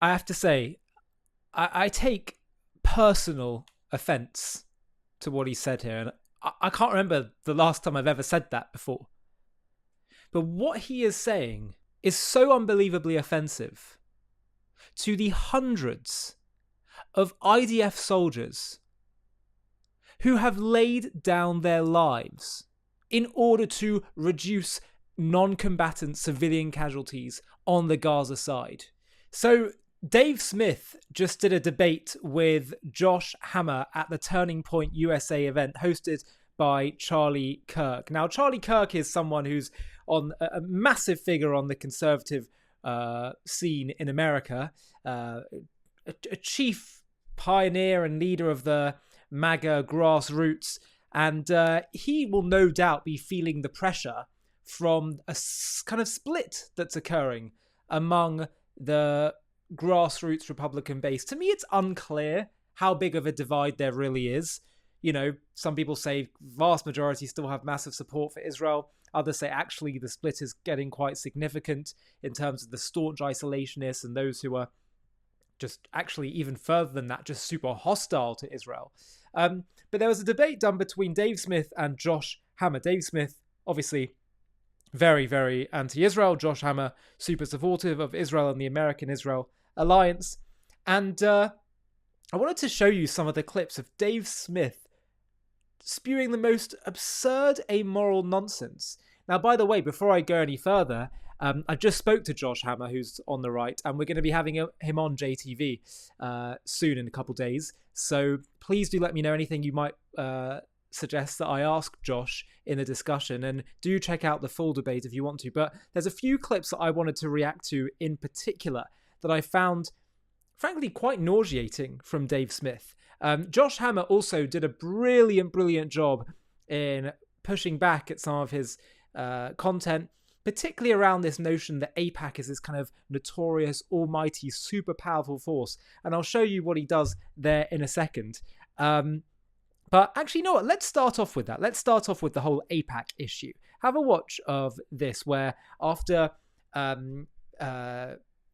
I have to say, I take personal offense to what he said here. And I can't remember the last time I've ever said that before. But what he is saying is so unbelievably offensive to the hundreds of IDF soldiers who have laid down their lives in order to reduce non-combatant civilian casualties on the Gaza side. So Dave Smith just did a debate with Josh Hammer at the Turning Point USA event hosted by Charlie Kirk. Now, Charlie Kirk is someone who's on a massive figure on the conservative scene in America, a chief pioneer and leader of the MAGA grassroots, and he will no doubt be feeling the pressure from a kind of split that's occurring among the grassroots Republican base. To me, it's unclear how big of a divide there really is. You know, some people say vast majority still have massive support for Israel. Others say actually the split is getting quite significant in terms of the staunch isolationists and those who are just actually even further than that, just super hostile to Israel. But there was a debate done between Dave Smith and Josh Hammer. Dave Smith, obviously, very, very anti-Israel. Josh Hammer, super supportive of Israel and the American-Israel alliance. And I wanted to show you some of the clips of Dave Smith spewing the most absurd, amoral nonsense. Now, by the way, before I go any further, I just spoke to Josh Hammer, who's on the right, and we're going to be having him on JTV soon in a couple days. So please do let me know anything you might suggest that I ask Josh in a discussion, and do check out the full debate if you want to. But there's a few clips that I wanted to react to in particular that I found, frankly, quite nauseating from Dave Smith. Josh Hammer also did a brilliant job in pushing back at some of his content, particularly around this notion that AIPAC is this kind of notorious, almighty, super powerful force. And I'll show you what he does there in a second. But actually, you know what? Let's start off with that. Let's start off with the whole AIPAC issue. Have a watch of this, where after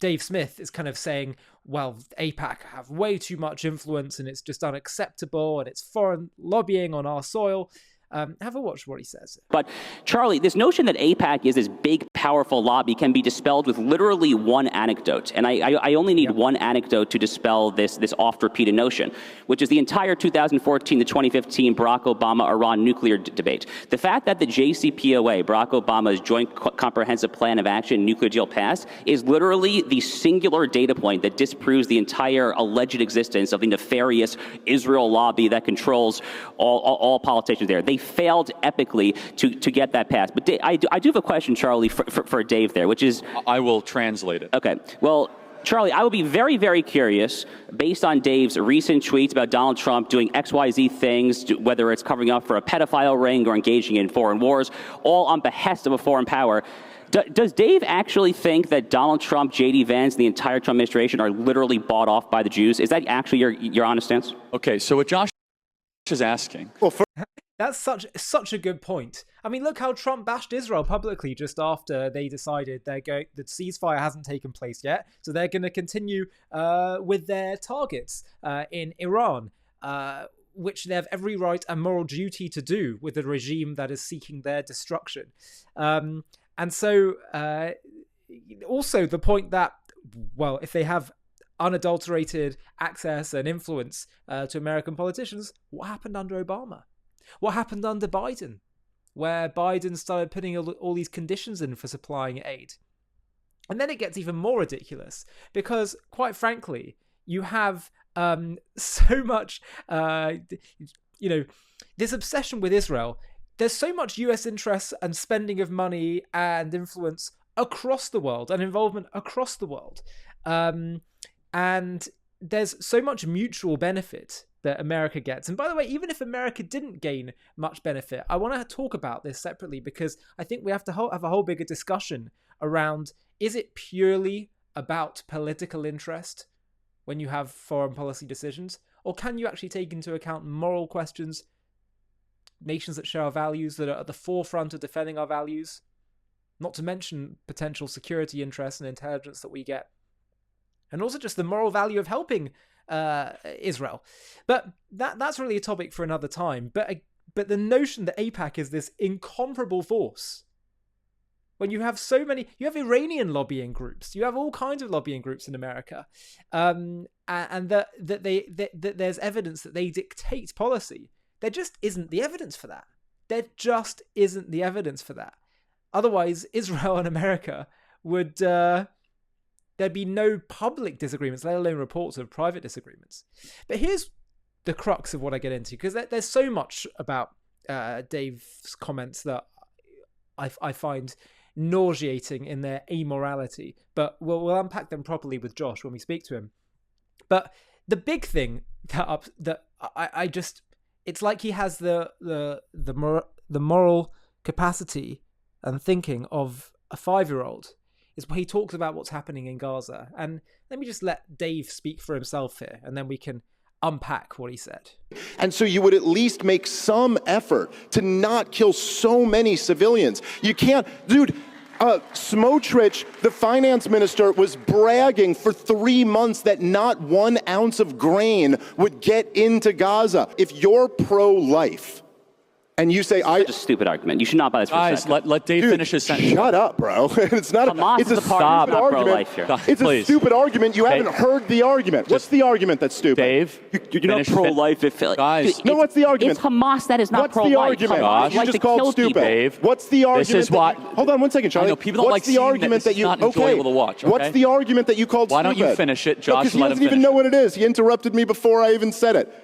Dave Smith is kind of saying, well, AIPAC have way too much influence and it's just unacceptable and it's foreign lobbying on our soil. Have a watch what he says. But Charlie, this notion that AIPAC is this big, powerful lobby can be dispelled with literally one anecdote. And I only need one anecdote to dispel this oft-repeated notion, which is the entire 2014 to 2015 Barack Obama-Iran nuclear debate. The fact that the JCPOA, Barack Obama's Joint Comprehensive Plan of Action nuclear deal passed, is literally the singular data point that disproves the entire alleged existence of the nefarious Israel lobby that controls all politicians there. They failed epically to get that passed. But I do have a question, Charlie, for Dave there, which is... I will translate it. Okay. Well, Charlie, I would be very, very curious, based on Dave's recent tweets about Donald Trump doing XYZ things, whether it's covering up for a pedophile ring or engaging in foreign wars, all on behest of a foreign power. Does Dave actually think that Donald Trump, J.D. Vance, and the entire Trump administration are literally bought off by the Jews? Is that actually your honest stance? Okay, so what Josh is asking... Well, that's such a good point. I mean, look how Trump bashed Israel publicly just after they decided the ceasefire hasn't taken place yet, so they're going to continue with their targets in Iran, which they have every right and moral duty to do with a regime that is seeking their destruction. And so, also the point that, well, if they have unadulterated access and influence to American politicians, what happened under Obama? What happened under Biden, where Biden started putting all these conditions in for supplying aid? And then it gets even more ridiculous because, quite frankly, you have so much, this obsession with Israel. There's so much US interest and spending of money and influence across the world and involvement across the world. And there's so much mutual benefit that America gets. And by the way, even if America didn't gain much benefit, I want to talk about this separately because I think we have to have a whole bigger discussion around, is it purely about political interest when you have foreign policy decisions? Or can you actually take into account moral questions, nations that share our values, that are at the forefront of defending our values, not to mention potential security interests and intelligence that we get? and also just the moral value of helping Israel. But that's really a topic for another time. But the notion that AIPAC is this incomparable force, when you have so many, you have Iranian lobbying groups, you have all kinds of lobbying groups in America, and that there's evidence that they dictate policy. There just isn't the evidence for that. There just isn't the evidence for that. Otherwise, Israel and America would, there'd be no public disagreements, let alone reports of private disagreements. But here's the crux of what I get into, because there's so much about Dave's comments that I find nauseating in their amorality, but we'll unpack them properly with Josh when we speak to him. But the big thing that I just, it's like he has the moral capacity and thinking of a 5-year-old, is where he talks about what's happening in Gaza. And let me just let Dave speak for himself here, and then we can unpack what he said. And so you would at least make some effort to not kill so many civilians. You can't, dude, Smotrich, the finance minister, was bragging for 3 months that not 1 ounce of grain would get into Gaza. If you're pro-life, and you say, Such a stupid argument. You should not buy this for a second. let Dave finish his sentence. Shut up, bro. It's not Hamas it's is a a part stupid of argument. pro-life here. It's a stupid argument. You haven't heard the argument. What's Just- the argument that's stupid? Dave, you're not finish- Pro-life. Guys. No, what's the argument? It's Hamas that is not What's pro-life. the argument? Hamas You like just to called kill stupid. people. Dave, What's the argument? is what- Hold on 1 second, Charlie. I know, people don't What's like the seeing that argument this that is you not enjoyable to watch, okay? What's the argument that you called Why stupid? don't you finish it, Josh, Because he let him doesn't even finish know it. what it is. He interrupted me before I even said it.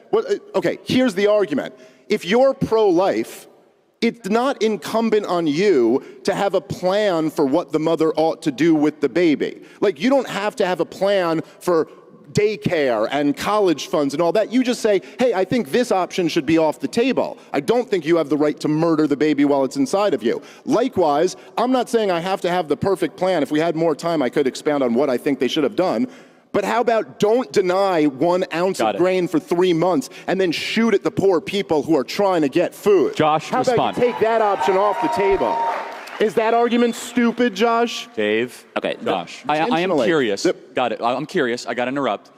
Okay, here's the argument. If you're pro-life, it's not incumbent on you to have a plan for what the mother ought to do with the baby. Like, you don't have to have a plan for daycare and college funds and all that. You just say, hey, I think this option should be off the table. I don't think you have the right to murder the baby while it's inside of you. Likewise, I'm not saying I have to have the perfect plan. If we had more time, I could expound on what I think they should have done. But how about don't deny 1 ounce of grain for 3 months and then shoot at the poor people who are trying to get food? Josh, how respond. about you take that option off the table? Is that argument stupid, Josh? Dave. Okay, Josh. I am Intentionally. curious. Got it. I'm curious. I got to interrupt.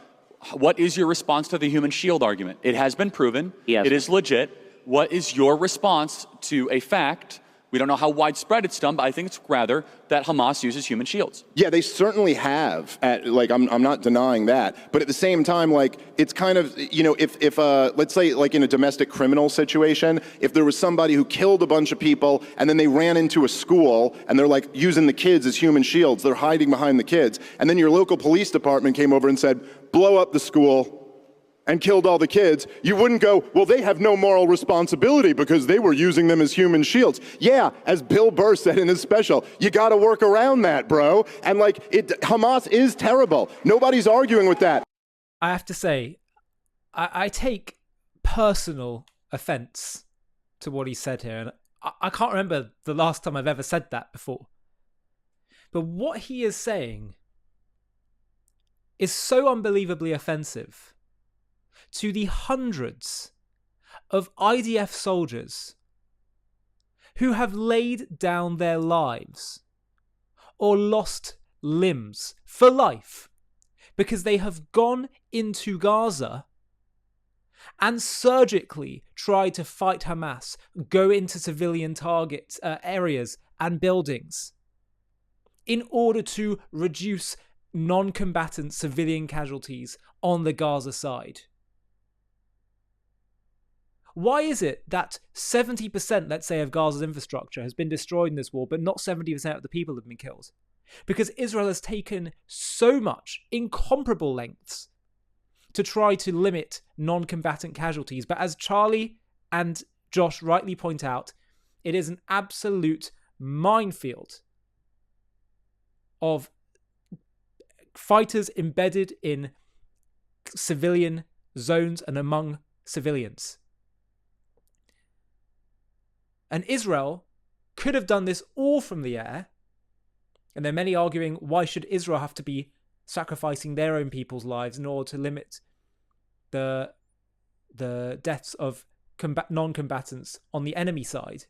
What is your response to the human shield argument? It has been proven. Yes. It is legit. What is your response to a fact? We don't know how widespread it's done, but I think it's rather that Hamas uses human shields. Yeah, they certainly have. I'm not denying that. But at the same time, like, it's kind of, you know, if let's say, like, in a domestic criminal situation, if there was somebody who killed a bunch of people and then they ran into a school and they're, like, using the kids as human shields, they're hiding behind the kids, and then your local police department came over and said, blow up the school and killed all the kids, you wouldn't go, well, they have no moral responsibility because they were using them as human shields. Yeah, as Bill Burr said in his special, you got to work around that, bro. And, like, Hamas is terrible. Nobody's arguing with that. I have to say, I take personal offense to what he said here. And I can't remember the last time I've ever said that before. But what he is saying is so unbelievably offensive to the hundreds of IDF soldiers who have laid down their lives or lost limbs for life because they have gone into Gaza and surgically tried to fight Hamas, go into civilian target areas and buildings in order to reduce non-combatant civilian casualties on the Gaza side. Why is it that 70%, let's say, of Gaza's infrastructure has been destroyed in this war, but not 70% of the people have been killed? Because Israel has taken so much, incomparable lengths, to try to limit non-combatant casualties. But as Charlie and Josh rightly point out, it is an absolute minefield of fighters embedded in civilian zones and among civilians. And Israel could have done this all from the air. And there are many arguing, why should Israel have to be sacrificing their own people's lives in order to limit the deaths of non-combatants on the enemy side,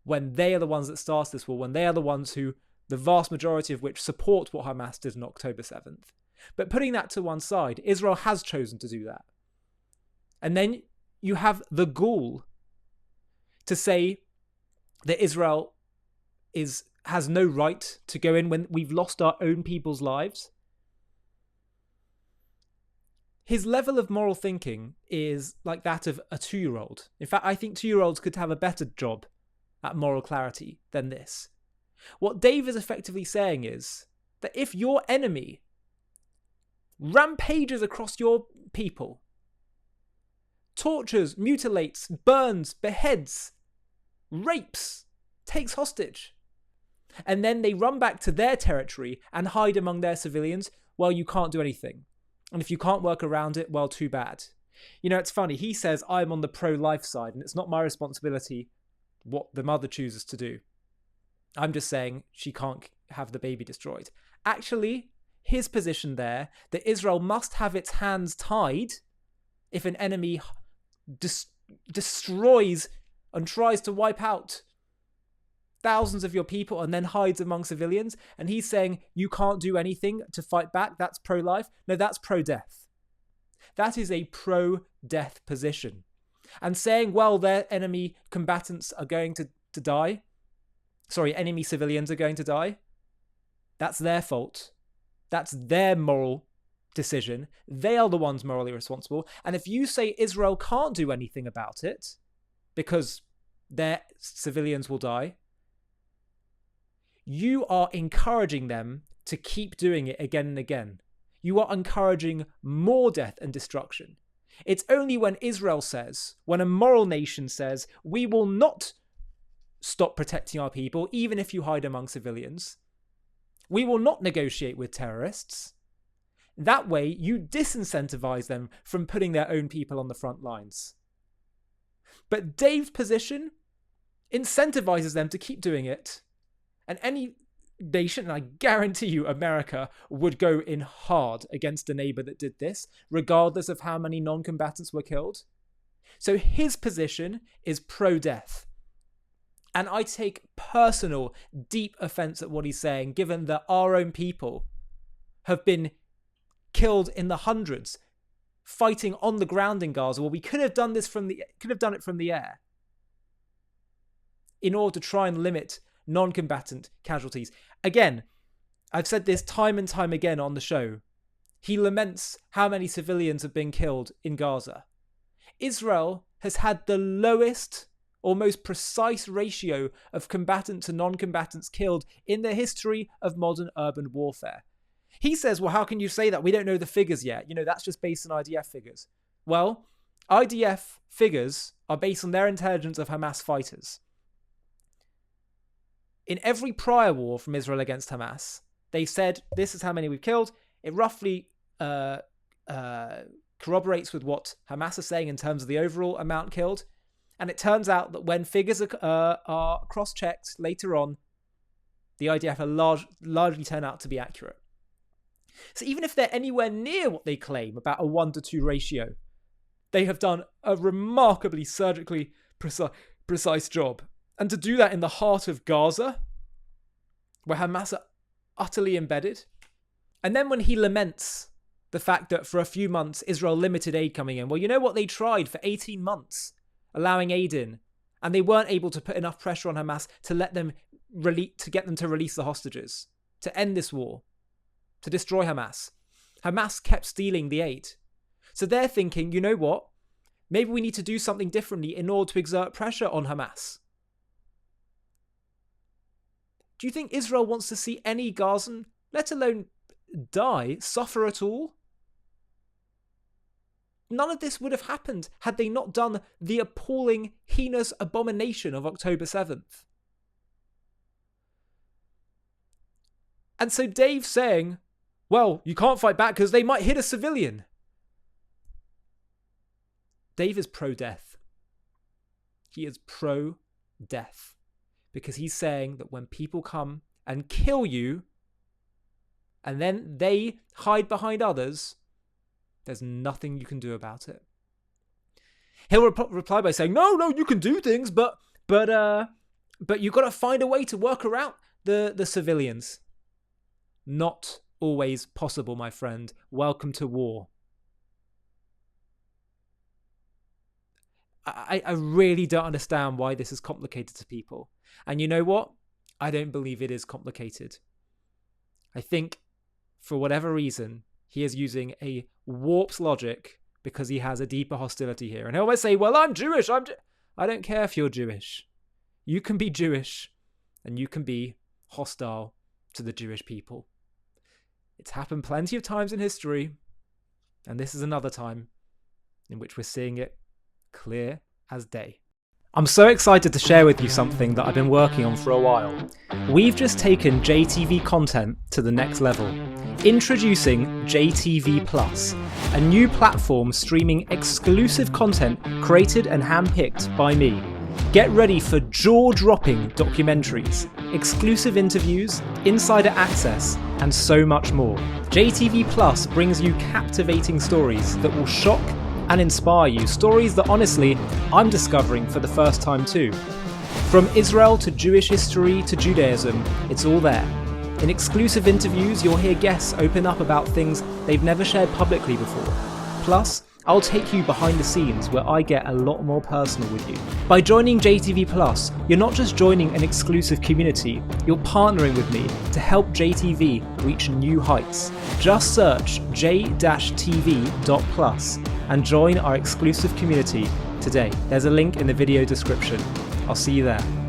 when they are the ones that started this war, when they are the ones who the vast majority of which support what Hamas did on October 7th. But putting that to one side, Israel has chosen to do that. And then you have the gall to say that Israel has no right to go in when we've lost our own people's lives. His level of moral thinking is like that of a 2-year-old. In fact, I think 2-year-olds could have a better job at moral clarity than this. What Dave is effectively saying is that if your enemy rampages across your people, tortures, mutilates, burns, beheads, rapes, takes hostage, and then they run back to their territory and hide among their civilians, well, you can't do anything. And if you can't work around it, well, too bad. You know, it's funny. He says, I'm on the pro-life side, and it's not my responsibility what the mother chooses to do. I'm just saying she can't have the baby destroyed. Actually, his position there, that Israel must have its hands tied if an enemy destroys and tries to wipe out thousands of your people and then hides among civilians, and he's saying you can't do anything to fight back, that's pro-life. No, that's pro-death. That is a pro-death position. And saying, well, their enemy combatants are going to die, enemy civilians are going to die, that's their fault. That's their moral decision. They are the ones morally responsible. And if you say Israel can't do anything about it because their civilians will die, you are encouraging them to keep doing it again and again. You are encouraging more death and destruction. It's only when Israel says, when a moral nation says, we will not stop protecting our people, even if you hide among civilians. We will not negotiate with terrorists. That way, you disincentivize them from putting their own people on the front lines. But Dave's position incentivizes them to keep doing it. And any nation, and I guarantee you America, would go in hard against a neighbor that did this, regardless of how many non-combatants were killed. So his position is pro-death. And I take personal, deep offense at what he's saying, given that our own people have been killed in the hundreds, fighting on the ground in Gaza. Well, we could have done it from the air in order to try and limit non-combatant casualties. Again, I've said this time and time again on the show. He laments how many civilians have been killed in Gaza. Israel has had the lowest or most precise ratio of combatant to non-combatants killed in the history of modern urban warfare. He says, well, how can you say that? We don't know the figures yet. You know, that's just based on IDF figures. Well, IDF figures are based on their intelligence of Hamas fighters. In every prior war from Israel against Hamas, they said, this is how many we've killed. It roughly corroborates with what Hamas are saying in terms of the overall amount killed. And it turns out that when figures are cross-checked later on, the IDF are largely turn out to be accurate. So even if they're anywhere near what they claim about a 1-to-2 ratio, they have done a remarkably surgically precise job. And to do that in the heart of Gaza, where Hamas are utterly embedded. And then when he laments the fact that for a few months Israel limited aid coming in, well, you know what? They tried for 18 months allowing aid in, and they weren't able to put enough pressure on Hamas to get them to release the hostages, to end this war, to destroy Hamas. Hamas kept stealing the aid. So they're thinking, you know what? Maybe we need to do something differently in order to exert pressure on Hamas. Do you think Israel wants to see any Gazan, let alone die, suffer at all? None of this would have happened had they not done the appalling, heinous abomination of October 7th. And so Dave's saying, well, you can't fight back because they might hit a civilian. Dave is pro-death. He is pro-death. Because he's saying that when people come and kill you, and then they hide behind others, there's nothing you can do about it. He'll reply by saying, no, you can do things, but you've got to find a way to work around the civilians. Not always possible, my friend. Welcome to war. I really don't understand why this is complicated to people. And you know what? I don't believe it is complicated. I think, for whatever reason, he is using a warped logic because he has a deeper hostility here. And he'll always say, well, I'm Jewish. I don't care if you're Jewish. You can be Jewish and you can be hostile to the Jewish people. It's happened plenty of times in history. And this is another time in which we're seeing it clear as day. I'm so excited to share with you something that I've been working on for a while. We've just taken JTV content to the next level. Introducing JTV Plus, a new platform streaming exclusive content created and handpicked by me. Get ready for jaw-dropping documentaries, exclusive interviews, insider access, and so much more. JTV Plus brings you captivating stories that will shock and inspire you. Stories that honestly, I'm discovering for the first time too. From Israel to Jewish history to Judaism, it's all there. In exclusive interviews, you'll hear guests open up about things they've never shared publicly before. Plus, I'll take you behind the scenes where I get a lot more personal with you. By joining JTV Plus, you're not just joining an exclusive community, you're partnering with me to help JTV reach new heights. Just search j-tv.plus and join our exclusive community today. There's a link in the video description. I'll see you there.